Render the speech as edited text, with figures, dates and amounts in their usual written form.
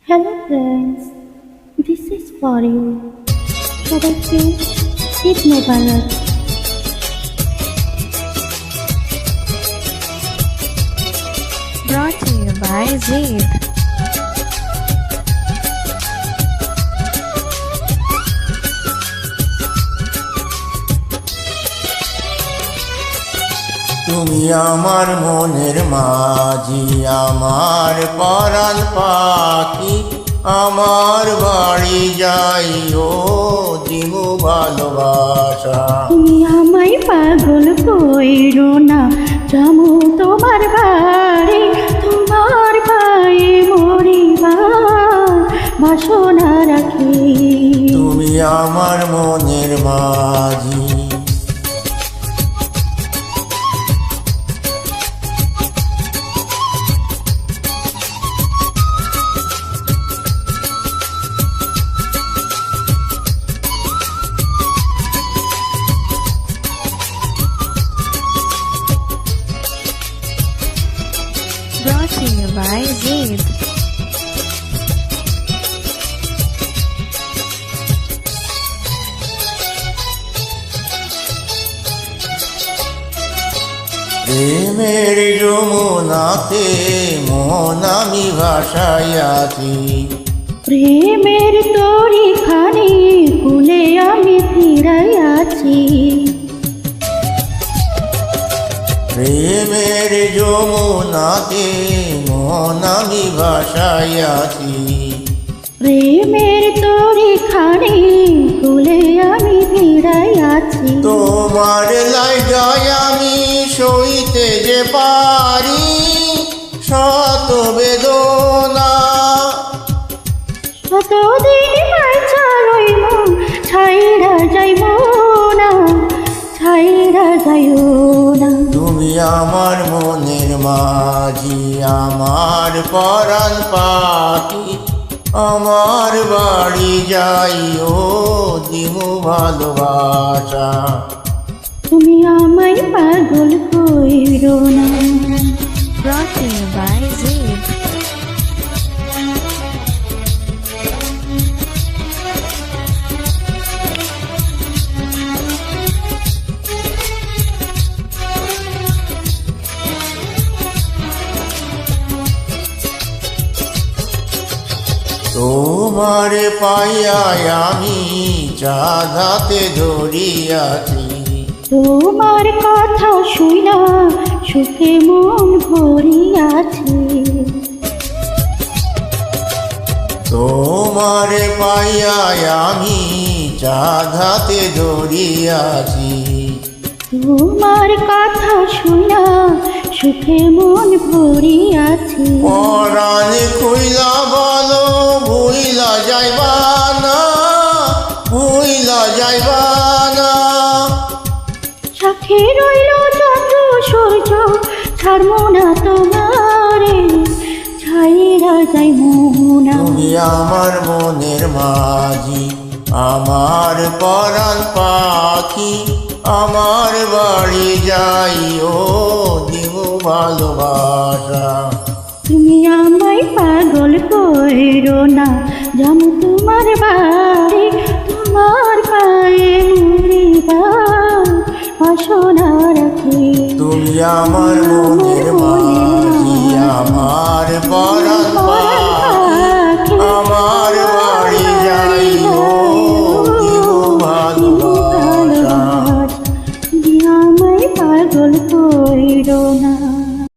Hello friends, this is for you. সবাইকে ঈদ মোবারক। Brought to you by Zeed. তুমি আমার মনের মাঝি, আমার পরাণ পাখি, আমার বাড়ি যাইও দিমু ভালোবাসা। তুমি আমায় পাগল কইরো না, যামু তোমার বাড়ি, তোমার পায়ে মরিবার বাসনা রাখি। তুমি আমার মনের মাঝি। Brought to you by Zeed. প্রেমের যমুনাতে মন আমি ভাসাইয়াছি, প্রেমের তরি খানি কুলে আমি ফিরাইয়াছি। প্রেমের যমুনাতে মন আমি ভাসাইয়াছি। প্রেমের তরি খানি কুলে আমি ফিরাইয়াছি। তোমার লাগায় আমি সইতে যে পারি শত বেদনা, কতদিন বাইচা রইব, ছাইরা যাইব না, ছাইরা যাইও না। তুমি আমার মনের মাঝি, আমার পরাণ পাখি, আমার বাড়ি যাইও দিমু ভালোবাসা। তুমি আমায় পাগল কইরো না। Brought to you by Zeed. তোমার পাইয়ায় আমি চাঁদ হাতে ধরিয়াছি, তোমার কথা শুইনা সুখে মন ভরিয়াছে। তোমার পাইয়ায় আমি চাঁদ হাতে ধরিয়াছি। তোমার কথা শুইনা সুখে মন ভরিয়াছে। পরাণ খুইলা বলো ভুইলা যাইবা না, ভুইলা যাইবা না। সাক্ষী রইল চন্দ্র সূর্য, ছাড়মো না তোমারে, ছাইরা যাইমো না। তুমি আমার মনের মাঝি, আমার পরাণ পাখি, আমার বাড়ি যাইও দিমু ভালোবাসা। তুমি আমায় পাগল কইরো না, যামু তোমার বাড়ি, তোমার পায়ে মরিবার বাসনা রাখি। তুমি আমার মনের মাঝি, আমার পরাণ পাখি, আমার বাড়ি যাইও দিমু ভালোবাসা। তুমি আমায় পাগল কইরো না।